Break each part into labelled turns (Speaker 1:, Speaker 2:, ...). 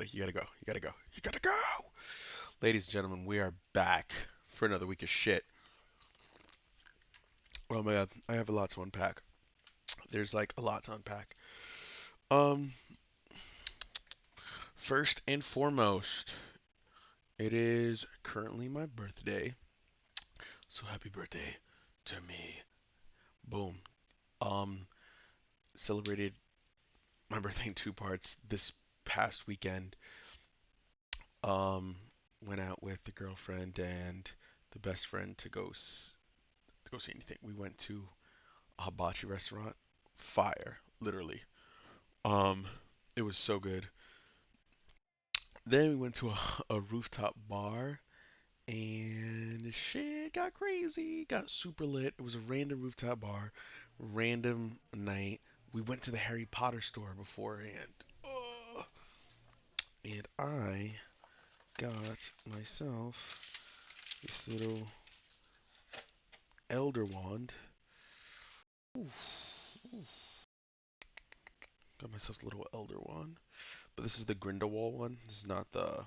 Speaker 1: You gotta go. You gotta go. You gotta go. Ladies and gentlemen, we are back for another week of shit. Oh my god, I have a lot to unpack. There's like a lot to unpack. Um, First and foremost, it is currently my birthday. So happy birthday to me. Boom. Um, Celebrated my birthday in two parts this past weekend. Um, Went out with the girlfriend and the best friend to go see anything. We went to a hibachi restaurant. Fire, literally. Um, it was so good. Then we went to a rooftop bar and shit got crazy. Got super lit. It was a random rooftop bar, random night. We went to the Harry Potter store beforehand. Oh, and I got myself this little elder wand. Oof, oof. Got myself a little elder wand. But this is the Grindelwald one. This is not the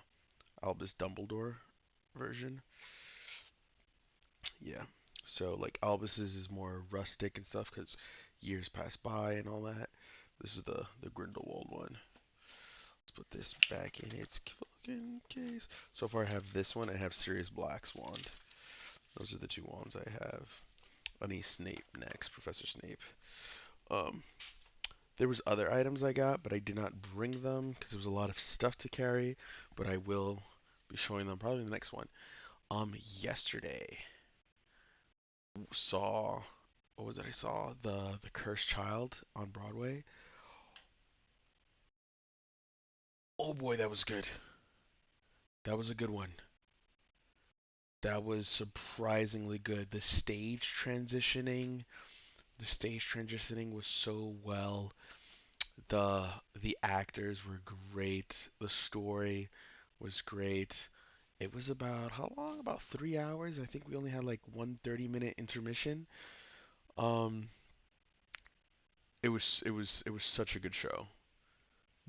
Speaker 1: Albus Dumbledore version. Yeah. So like Albus's is more rustic and stuff because years pass by and all that. This is the Grindelwald one. Let's put this back in its fucking case. So far I have this one. I have Sirius Black's wand. Those are the two wands I have. I need Snape next, Professor Snape. Um, there was other items I got, but I did not bring them because there was a lot of stuff to carry. But I will be showing them probably in the next one. Yesterday saw what was it? I saw the Cursed Child on Broadway. Oh boy, that was good. That was a good one. That was surprisingly good. The stage transitioning was so well. The actors were great. The story was great. It was about how long? About 3 hours. I think we only had like one 30-minute intermission. Um, it was such a good show.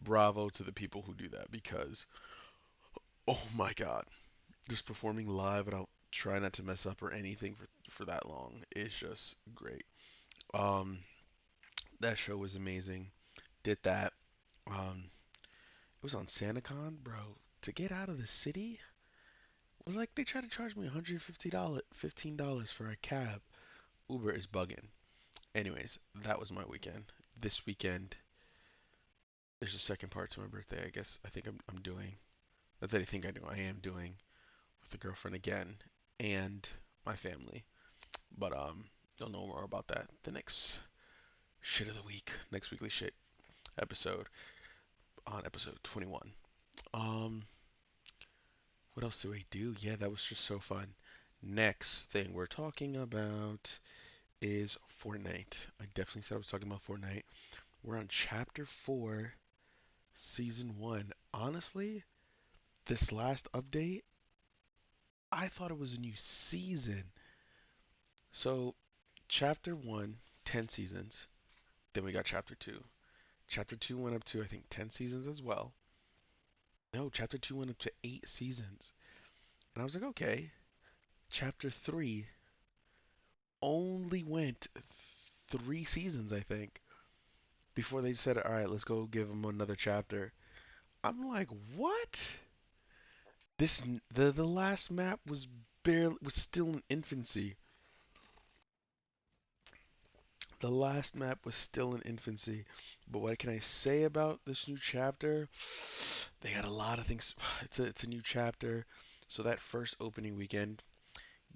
Speaker 1: Bravo to the people who do that because oh my god, just performing live and I'll try not to mess up or anything for that long is just great. Um, that show was amazing. Did that. It was on SantaCon, bro. To get out of the city was like they tried to charge me $150, $15 for a cab. Uber is bugging. Anyways, that was my weekend. This weekend, there's a second part to my birthday. I guess I think I'm doing. Not that I think I do. I am doing with the girlfriend again and my family. But you'll know more about that the next shit of the week, next weekly shit episode on episode 21. Um, what else do we do? Yeah, that was just so fun. Next thing we're talking about is Fortnite. I definitely said I was talking about Fortnite. We're on chapter 4, season 1. Honestly, this last update, I thought it was a new season. So, chapter 1, 10 seasons. Then we got chapter 2. Chapter 2 went up to, I think, 10 seasons as well. No, chapter 2 went up to 8 seasons. And I was like, okay. Chapter 3 only went 3 seasons, I think, before they said, all right, let's go give them another chapter. I'm like, what? The last map was still in infancy. The last map was still in infancy. But what can I say about this new chapter? They got a lot of things. It's a new chapter. So that first opening weekend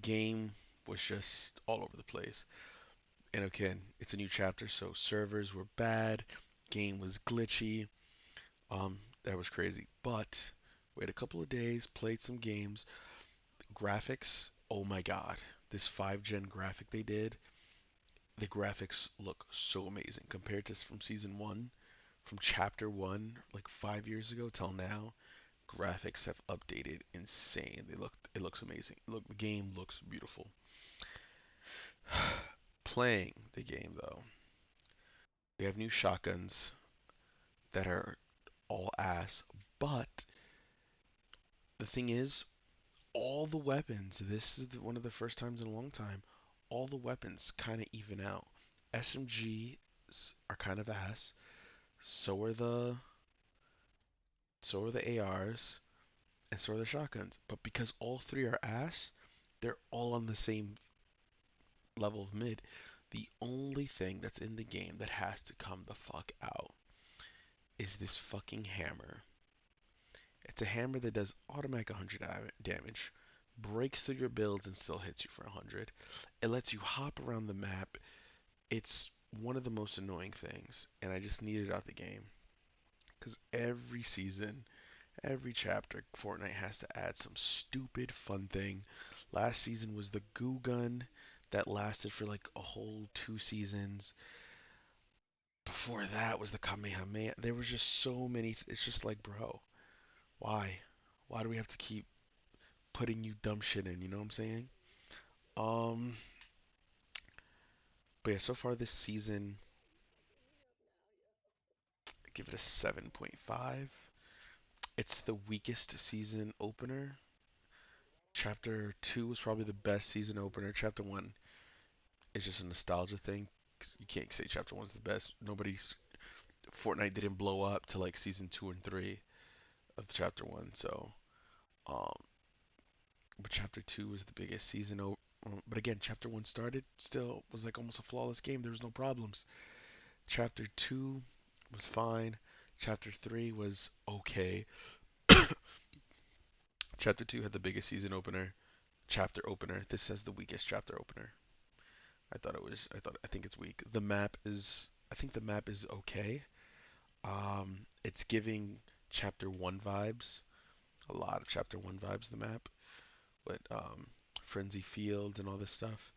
Speaker 1: game was just all over the place. And again, it's a new chapter, so servers were bad, game was glitchy. That was crazy. But wait a couple of days, played some games. Graphics, oh my god. This 5 gen graphic they did, the graphics look so amazing compared to from season 1, from chapter 1, like 5 years ago till now. Graphics have updated insane. It looks amazing. Look, the game looks beautiful. Playing the game though, they have new shotguns that are all ass, But the thing is, all the weapons, this is one of the first times in a long time, all the weapons kind of even out. SMGs are kind of ass. So are the so are the ARs, and so are the shotguns. But because all three are ass, they're all on the same level of mid. The only thing that's in the game that has to come the fuck out is this fucking hammer. It's a hammer that does automatic 100 damage, breaks through your builds and still hits you for 100. It lets you hop around the map. It's one of the most annoying things, and I just need it out the game. Because every season, every chapter, Fortnite has to add some stupid fun thing. Last season was the goo gun that lasted for like a whole 2 seasons. Before that was the Kamehameha. There was just so many. It's just like, bro, why? Why do we have to keep putting you dumb shit in? You know what I'm saying? Um, but yeah, so far this season, I give it a 7.5. It's the weakest season opener. Chapter 2 was probably the best season opener. Chapter 1 is just a nostalgia thing. 'Cause you can't say Chapter 1's the best. Nobody's Fortnite didn't blow up to like season 2 and 3 of the Chapter 1. So, um, but Chapter 2 was the biggest season. But again, Chapter 1 started, still was like almost a flawless game. There was no problems. Chapter 2 was fine. Chapter 3 was okay. Chapter 2 had the biggest season opener, chapter opener. This has the weakest chapter opener. I think it's weak. The map is, I think the map is okay. It's giving chapter 1 vibes, a lot of chapter 1 vibes, the map, with Frenzy Field and all this stuff.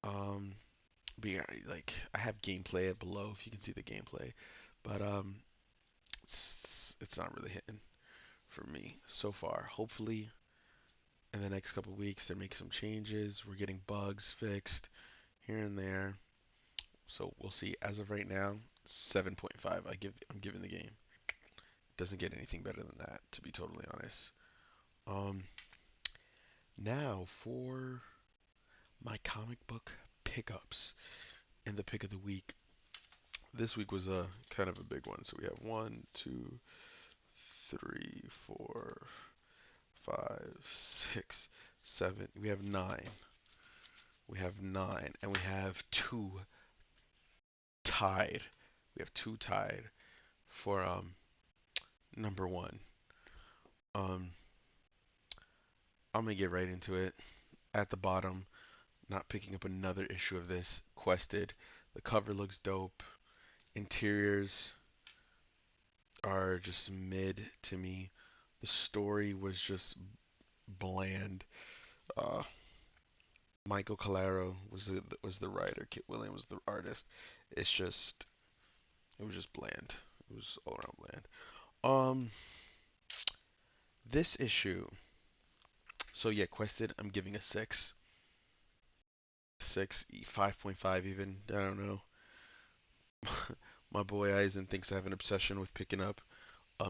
Speaker 1: Um, but yeah, like I have gameplay below if you can see the gameplay, but it's not really hitting for me so far. Hopefully, in the next couple weeks, they make some changes. We're getting bugs fixed here and there, so we'll see. As of right now, 7.5. I'm giving the game. Doesn't get anything better than that, to be totally honest. Um, Now for my comic book pickups and the pick of the week. This week was a kind of a big one. So we have one, two, three, four, five, six, seven. We have nine. We have nine, and we have two tied. We have two tied for number one. Um, I'm gonna get right into it. At the bottom, not picking up another issue of this. Quested. The cover looks dope. Interiors are just mid to me. The story was just bland. Uh, Michael Calero was the writer. Kit Williams was the artist. It's just it was just bland. It was all around bland. Um, this issue. So yeah, Quested. I'm giving a 6, 5.5 even. I don't know. My boy Eisen thinks I have an obsession with picking up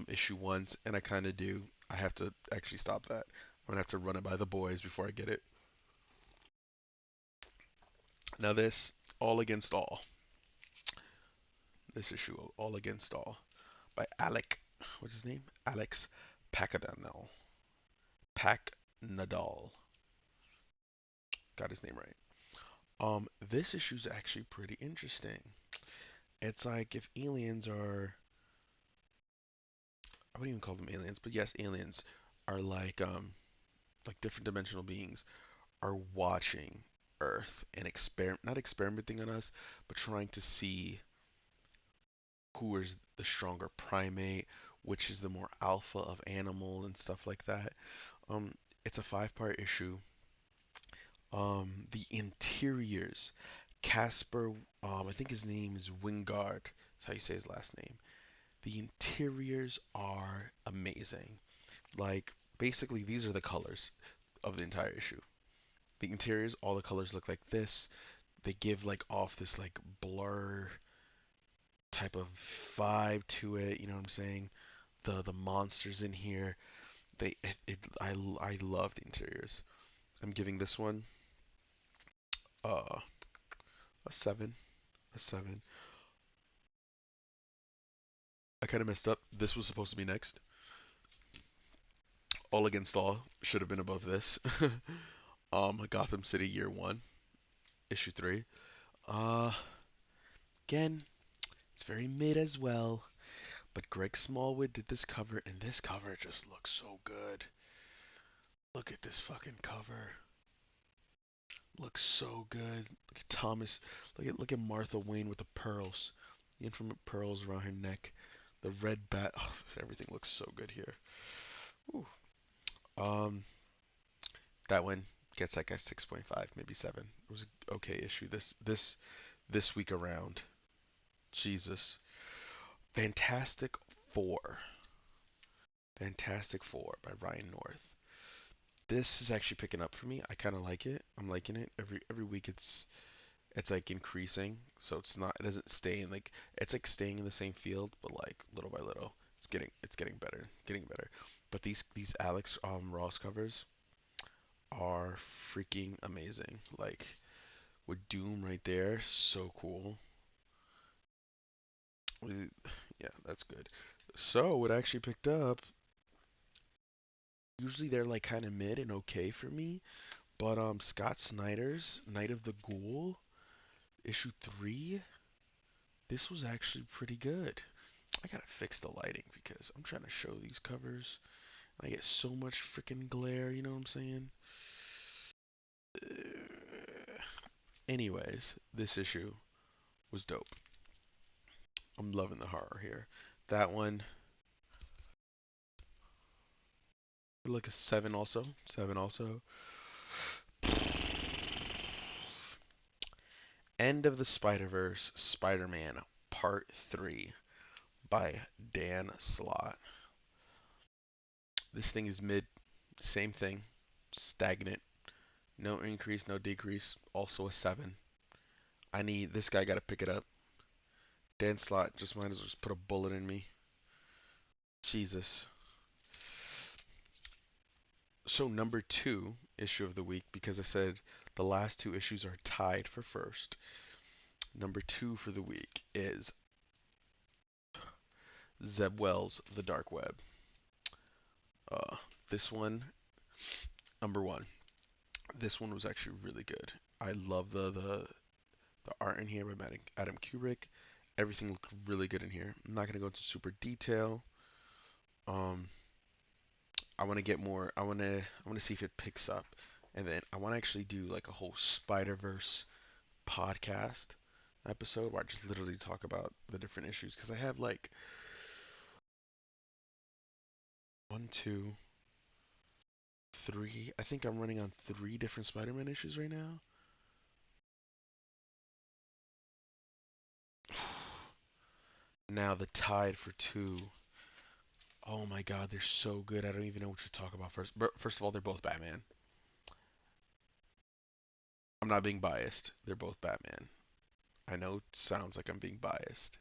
Speaker 1: issue ones, and I kind of do. I have to actually stop that. I'm gonna have to run it by the boys before I get it. Now this, All Against All. This issue, All Against All, by Alec. What's his name? Alex Pacadannel. Pac Nadal. Got his name right. This issue's actually pretty interesting. It's like if aliens are, I wouldn't even call them aliens, but yes, aliens are like different dimensional beings are watching Earth and not experimenting on us, but trying to see who is the stronger primate, which is the more alpha of animal and stuff like that. Um, it's a 5-part issue. The interiors, Casper, I think his name is Wingard. That's how you say his last name. The interiors are amazing. Like basically, these are the colors of the entire issue. The interiors, all the colors look like this. They give like off this like blur type of vibe to it. You know what I'm saying? the monsters in here. I love the interiors. I'm giving this one uh a seven. A seven. I kind of messed up. This was supposed to be next. All Against All should have been above this. Gotham City Year One, Issue 3. Uh, Again, it's very mid as well. But Greg Smallwood did this cover, and this cover just looks so good. Look at this fucking cover. Looks so good. Look at Thomas. Look at Martha Wayne with the pearls. The infinite pearls around her neck. The red bat. Oh, everything looks so good here. Ooh. Um, that one gets like a 6.5, maybe 7. It was an okay issue this week around. Jesus. Fantastic Four. Fantastic Four by Ryan North. This is actually picking up for me. I kind of like it. I'm liking it. Every week it's like increasing, so it doesn't stay in like it's like staying in the same field, but like little by little, it's getting better, getting better. But these Alex Ross covers are freaking amazing. Like with Doom right there, so cool. Yeah, that's good. So what I actually picked up, usually they're like kind of mid and okay for me, but Scott Snyder's Night of the Ghoul issue 3, this was actually pretty good. I gotta fix the lighting because I'm trying to show these covers. And I get so much freaking glare, you know what I'm saying? Anyways, this issue was dope. I'm loving the horror here. That one, like a 7 also. 7 also. End of the Spider-Verse Spider-Man Part 3 by Dan Slott. This thing is mid. Same thing. Stagnant. No increase, no decrease. Also a 7. I need this guy got to pick it up. Dan Slott just might as well just put a bullet in me. Jesus. So number 2 issue of the week, because I said the last 2 issues are tied for first. Number 2 for the week is Zeb Wells' The Dark Web. Uh, this one, number 1. This one was actually really good. I love the art in here by Adam Kubrick. Everything looked really good in here. I'm not gonna go into super detail. Um, I want to get more. I want to see if it picks up, and then I want to actually do like a whole Spider Verse podcast episode where I just literally talk about the different issues because I have like one, two, three. I think I'm running on 3 different Spider-Man issues right now. Now the tied for 2. Oh my God, they're so good. I don't even know what to talk about first. But first of all, they're both Batman. I'm not being biased. They're both Batman. I know it sounds like I'm being biased,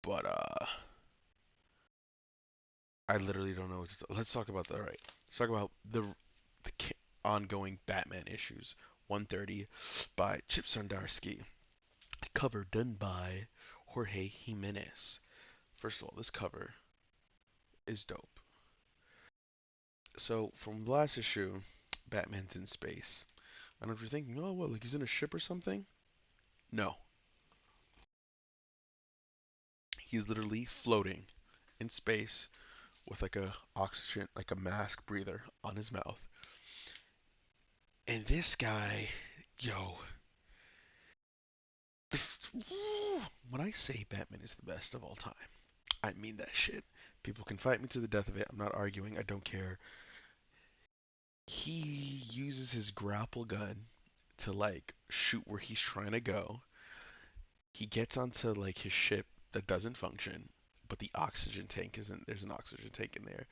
Speaker 1: but I literally don't know what to let's talk about that. All right. Let's talk about the ongoing Batman issues. 130 by Chip Zdarsky. Cover done by Jorge Jimenez. First of all, this cover is dope. So from the last issue, Batman's in space. I don't know if you're thinking, oh, what, like he's in a ship or something? No, he's literally floating in space with like a oxygen, like a mask breather on his mouth. And this guy, yo, when I say Batman is the best of all time, I mean that shit. People can fight me to the death of it. I'm not arguing. I don't care. He uses his grapple gun to like shoot where he's trying to go. He gets onto like his ship that doesn't function, but the oxygen tank isn't. There's an oxygen tank in there.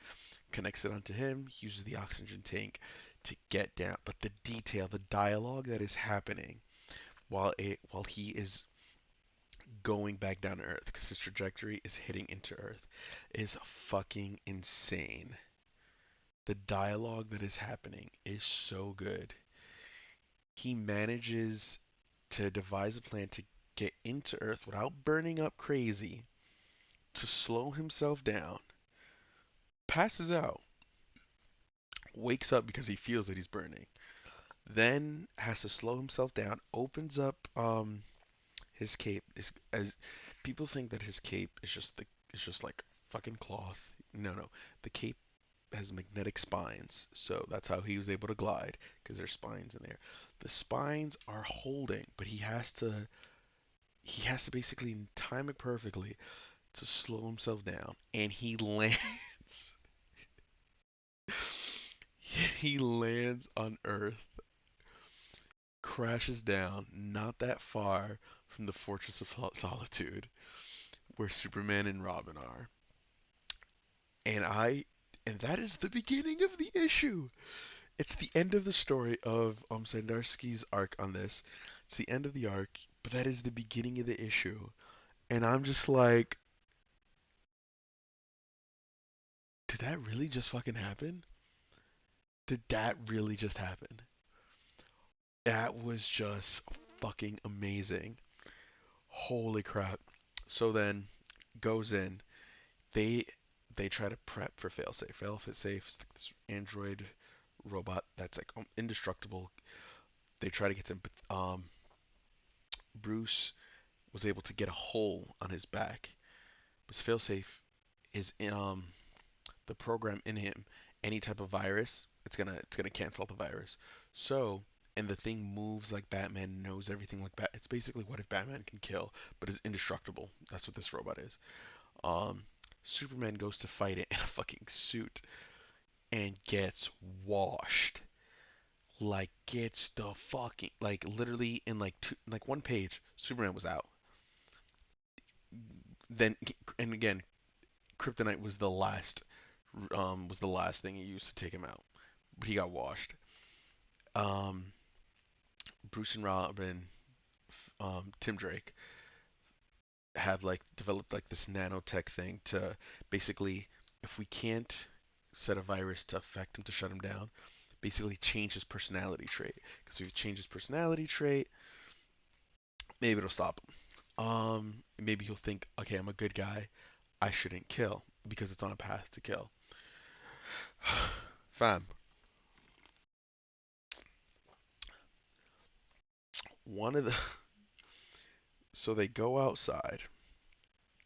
Speaker 1: Connects it onto him. He uses the oxygen tank to get down. But the detail, the dialogue that is happening while he is going back down to Earth because his trajectory is hitting into Earth is fucking insane. The dialogue that is happening is so good. He manages to devise a plan to get into Earth without burning up crazy, to slow himself down, passes out, wakes up because he feels that he's burning, then has to slow himself down, opens up his cape. Is as people think that his cape is just like fucking cloth. No, no. The cape has magnetic spines, so that's how he was able to glide because there's spines in there. The spines are holding, but he has to basically time it perfectly to slow himself down, and he lands. He lands on Earth, crashes down not that far from the Fortress of Solitude, where Superman and Robin are. And I and that is the beginning of the issue. It's the end of the story of Sandarsky's arc on this. It's the end of the arc, but that is the beginning of the issue. And I'm just like, did that really just fucking happen? Did that really just happen? That was just fucking amazing. Holy crap. So then goes in. They they try to prep for failsafe. Failsafe is like this android robot that's like indestructible. They try to get him, but Bruce was able to get a hole on his back. But failsafe is the program in him. Any type of virus, it's gonna cancel the virus. So and the thing moves like Batman, knows everything like Bat. It's basically what if Batman can kill, but is indestructible. That's what this robot is. Um, Superman goes to fight it in a fucking suit and gets washed. Like gets the fucking like literally in like like one page, Superman was out. Then and again, Kryptonite was the last thing he used to take him out. But he got washed. Um, Bruce and Robin, Tim Drake have like developed like this nanotech thing to basically, if we can't set a virus to affect him to shut him down, basically change his personality trait. Because if you change his personality trait, maybe it'll stop him. Maybe he'll think, okay, I'm a good guy. I shouldn't kill because it's on a path to kill. Fam, one of the so they go outside.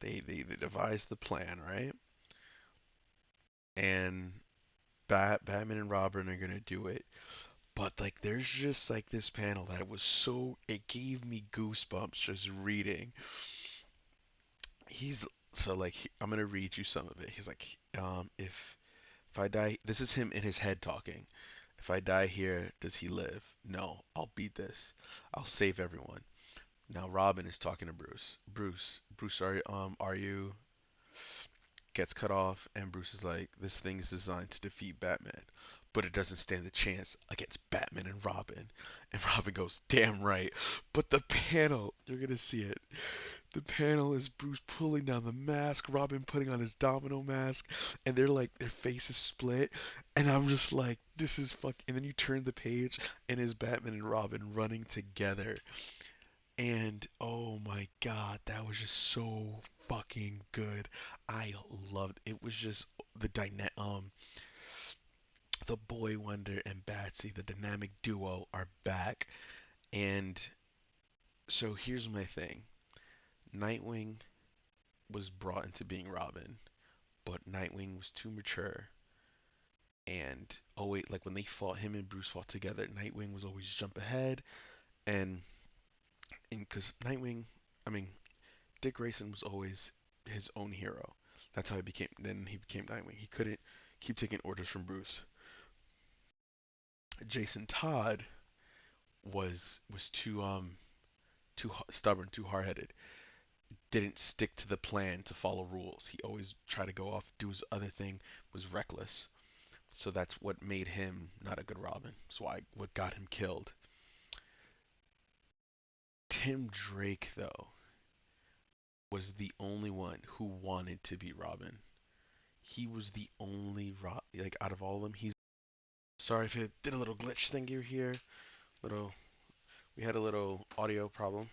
Speaker 1: They devise the plan, right? And Batman and Robin are gonna do it. But like, there's just like this panel that it was so it gave me goosebumps just reading. He's so like I'm gonna read you some of it. He's like, if I die, this is him in his head talking. If I die here, does he live? No, I'll beat this. I'll save everyone. Now Robin is talking to Bruce. Bruce, are you? Gets cut off, and Bruce is like, this thing is designed to defeat Batman, but it doesn't stand a chance against Batman and Robin. And Robin goes, damn right. But the panel, you're gonna see it. The panel is Bruce pulling down the mask, Robin putting on his domino mask, and they're like, their faces split. And I'm just like, this is fuck. And then you turn the page, and it's Batman and Robin running together. And oh my god, that was just so fucking good. I loved it. Was just the Boy Wonder and Batsy, the dynamic duo are back. And so here's my thing. Nightwing was brought into being Robin, but Nightwing was too mature. And oh wait, like when they fought, him and Bruce fought together, Nightwing was always jump ahead, and because Nightwing, I mean, Dick Grayson was always his own hero. That's how he became. Then he became Nightwing. He couldn't keep taking orders from Bruce. Jason Todd was too stubborn, too hard headed. Didn't stick to the plan to follow rules. He always tried to go off, do his other thing. Was reckless. So that's what made him not a good Robin. That's why what got him killed. Tim Drake though. was the only one who wanted to be Robin. He was the only like out of all of them. He's sorry if it did a little glitch thing here. Little we had a little audio problem.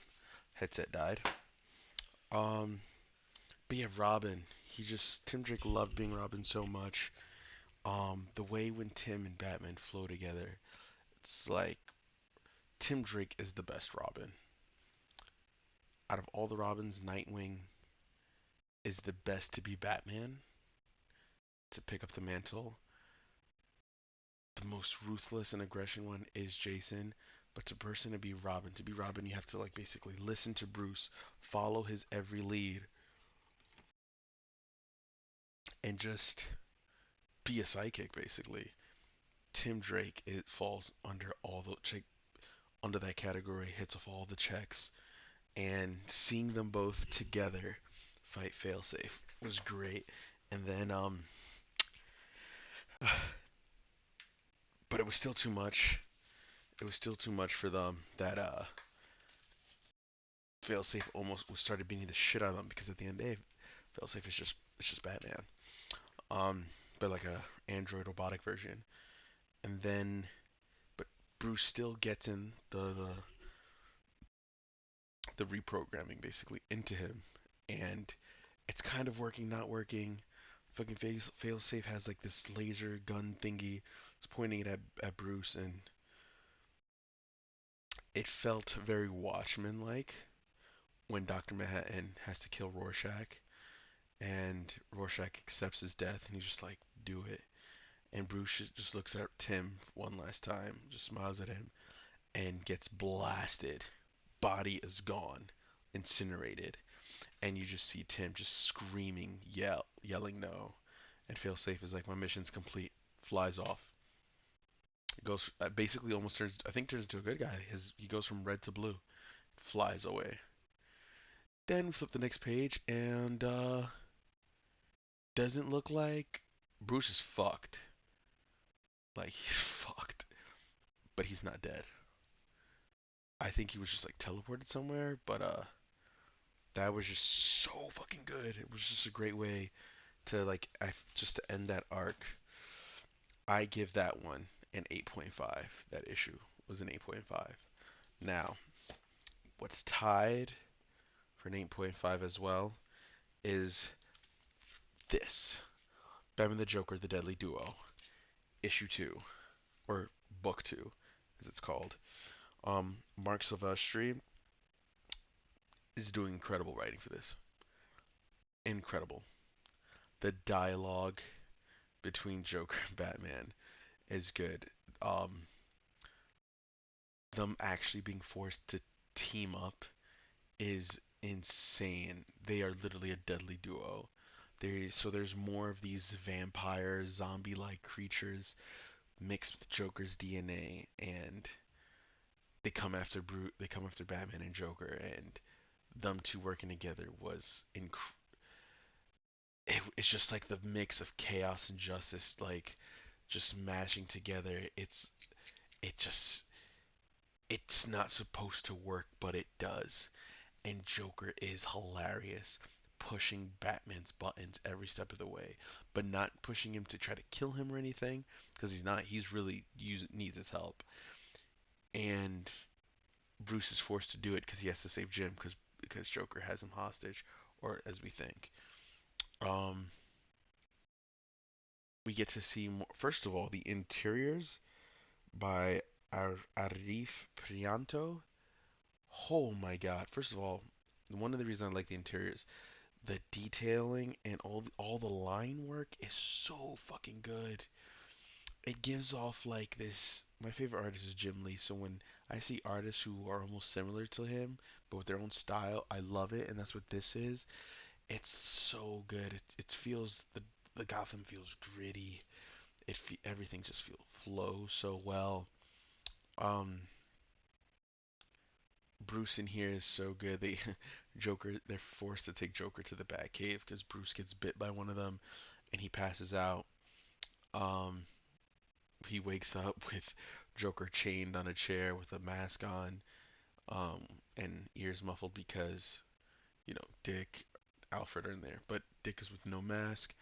Speaker 1: Headset died. Um, but yeah, Robin. He just Tim Drake loved being Robin so much. The way when Tim and Batman flow together, it's like Tim Drake is the best Robin. Out of all the Robins, Nightwing is the best to be Batman, to pick up the mantle. The most ruthless and aggression one is Jason, but to be Robin, you have to like basically listen to Bruce, follow his every lead, and just be a psychic basically. Tim Drake it falls under all the under that category, hits off all the checks, and seeing them both together fight Failsafe was great. And then but it was still too much. It was still too much for them that Failsafe almost started beating the shit out of them because at the end of the day, Failsafe is just it's just Batman. Um, but like a android robotic version. And then but Bruce still gets in the reprogramming basically into him, and it's kind of working, not working. Fucking Failsafe has like this laser gun thingy. It's pointing it at Bruce, and it felt very Watchmen like when Dr. Manhattan has to kill Rorschach, and Rorschach accepts his death, and he's just like, do it. And Bruce just looks at Tim one last time, just smiles at him, and gets blasted. Body is gone, incinerated, and you just see Tim just screaming, yelling no. And Failsafe is like, my mission's complete. Flies off. Goes basically almost turns, I think turns into a good guy. He goes from red to blue, flies away. Then we flip the next page, and doesn't look like Bruce is fucked. Like he's fucked, but he's not dead. I think he was just like teleported somewhere, but that was just so fucking good. It was just a great way to like just to end that arc. I give that one an 8.5. That issue was an 8.5. Now, what's tied for an 8.5 as well is this Batman the Joker, The Deadly Duo, issue 2, or book 2, as it's called. Mark Silvestri is doing incredible writing for this. Incredible. The dialogue between Joker and Batman is good. Um, them actually being forced to team up is insane. They are literally a deadly duo. There's more of these vampire zombie-like creatures mixed with Joker's DNA, and they come after Batman and Joker, and them two working together it's just like the mix of chaos and justice, like just mashing together. It just it's not supposed to work, but it does. And Joker is hilarious, pushing Batman's buttons every step of the way, but not pushing him to try to kill him or anything, because he's not. He's really needs his help, and Bruce is forced to do it because he has to save Jim because Joker has him hostage, or as we think. Um, we get to see more, first of all the interiors by Arif Prianto. Oh my God! First of all, one of the reasons I like the interiors, the detailing and all the line work is so fucking good. It gives off like this. My favorite artist is Jim Lee, so when I see artists who are almost similar to him but with their own style, I love it, and that's what this is. It's so good. It feels the Gotham feels gritty. Everything just flows so well. Um, Bruce in here is so good. They're forced to take Joker to the Batcave because Bruce gets bit by one of them and he passes out. Um, he wakes up with Joker chained on a chair with a mask on, and ears muffled because Dick, Alfred are in there, but Dick is with no mask.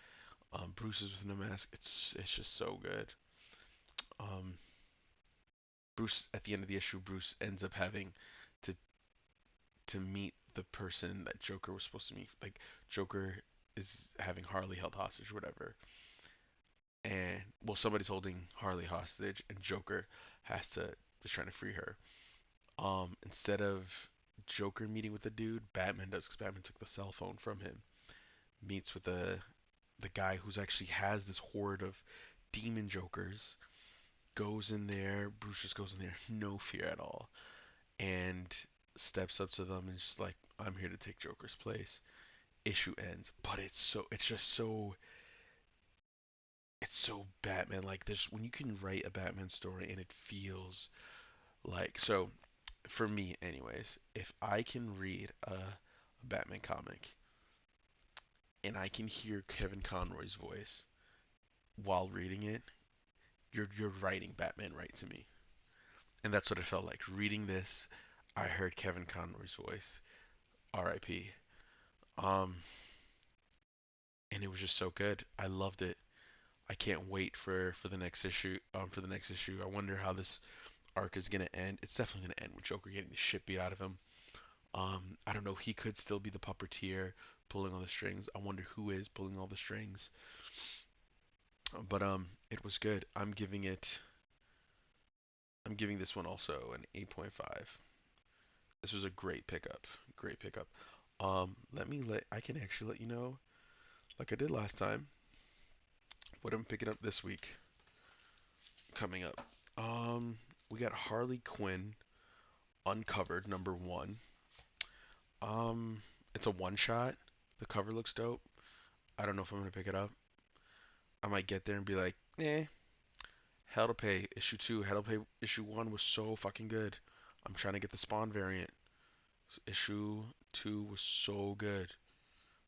Speaker 1: Bruce is with no mask. It's just so good. Um, Bruce at the end of the issue, Bruce ends up having to meet the person that Joker was supposed to meet. Like Joker is having Harley held hostage, or whatever, and well, somebody's holding Harley hostage, and Joker has to is trying to free her. Instead of Joker meeting with the dude, Batman does because Batman took the cell phone from him. Meets with the guy who's actually has this horde of demon Jokers. Goes in there. Bruce just goes in there, no fear at all, and steps up to them and just like, "I'm here to take Joker's place." Issue ends, but it's so Batman. Like this, when you can write a Batman story and it feels like so. For me, anyways, if I can read a Batman comic and I can hear Kevin Conroy's voice while reading it, you're writing Batman right to me. And that's what it felt like. Reading this, I heard Kevin Conroy's voice. R.I.P. Um, and it was just so good. I loved it. I can't wait for the next issue. For the next issue, I wonder how this arc is gonna end. It's definitely gonna end with Joker getting the shit beat out of him. I don't know. He could still be the puppeteer pulling all the strings. I wonder who is pulling all the strings. But it was good. I'm giving this one also an 8.5. This was a great pickup. Great pickup. I can actually let you know, like I did last time, what I'm picking up this week coming up. Um, we got Harley Quinn Uncovered #1. Um, it's a one shot. The cover looks dope. I don't know if I'm gonna pick it up. I might get there and be like, Hell to Pay issue 2, Hell to Pay issue 1 was so fucking good. I'm trying to get the Spawn variant. Issue 2 was so good.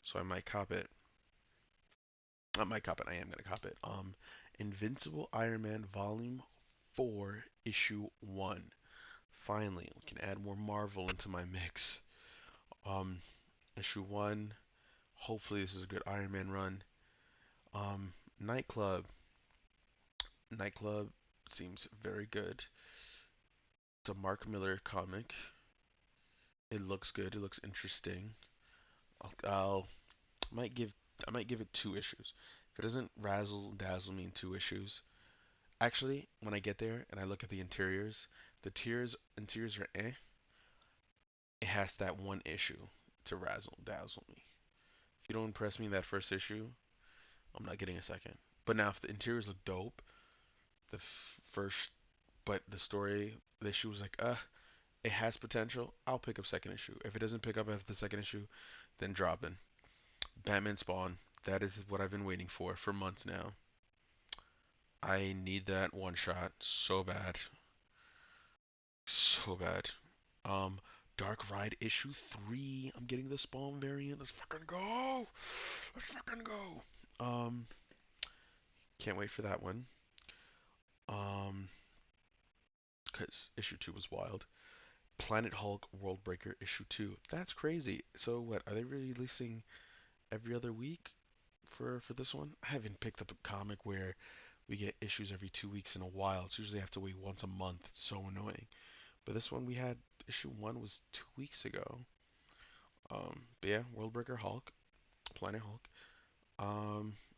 Speaker 1: So I might cop it. I might cop it. I am gonna cop it. Invincible Iron Man Volume 4 issue 1. Finally, we can add more Marvel into my mix. Um, issue 1. Hopefully this is a good Iron Man run. Nightclub. Nightclub seems very good. It's a Mark Miller comic. It looks good. It looks interesting. I'll might give I might give it 2 issues. If it doesn't razzle dazzle me in 2 issues, actually, when I get there and I look at the interiors, the interiors are eh. It has that one issue to razzle dazzle me. If you don't impress me in that first issue, I'm not getting a second. But now if the interiors look dope, the first, but the issue was like, it has potential. I'll pick up second issue. If it doesn't pick up after the second issue, then drop it. Batman Spawn. That is what I've been waiting for months now. I need that one shot so bad, so bad. Um, Dark Ride issue 3. I'm getting the Spawn variant. Let's fucking go. Let's fucking go. Um, can't wait for that one. Um, cause issue 2 was wild. Planet Hulk World Breaker issue 2. That's crazy. So what? Are they releasing every other week for this one? I haven't picked up a comic where we get issues every 2 weeks in a while. It's usually I have to wait once a month. It's so annoying. But this one we had issue 1 was 2 weeks ago. But yeah, Worldbreaker Hulk, Planet Hulk.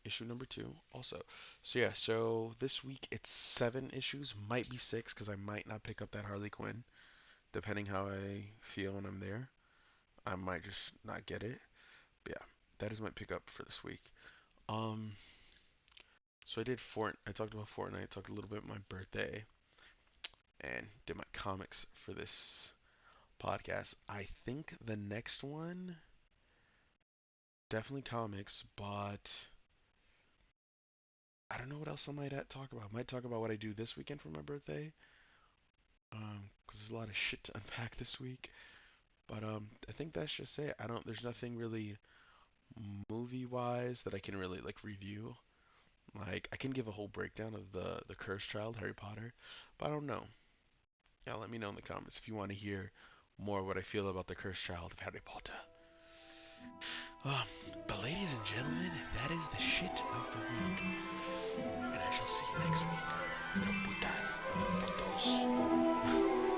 Speaker 1: Issue #2 also. So yeah, so this week it's 7 issues, might be 6 because I might not pick up that Harley Quinn, depending how I feel when I'm there. I might just not get it. But yeah, that is my pickup for this week. Um, so I talked about Fortnite, talked a little bit about my birthday, and did my comics for this podcast. I think the next one, definitely comics, but I don't know what else I might talk about. I might talk about what I do this weekend for my birthday, because there's a lot of shit to unpack this week. But I think that's just it. There's nothing really movie wise that I can really like review. Like I can give a whole breakdown of the Cursed Child, Harry Potter, but I don't know. Yeah, let me know in the comments if you want to hear more what I feel about the Cursed Child of Harry Potter. Um, but ladies and gentlemen, that is the shit of the week. And I shall see you next week. Little putas, little putos.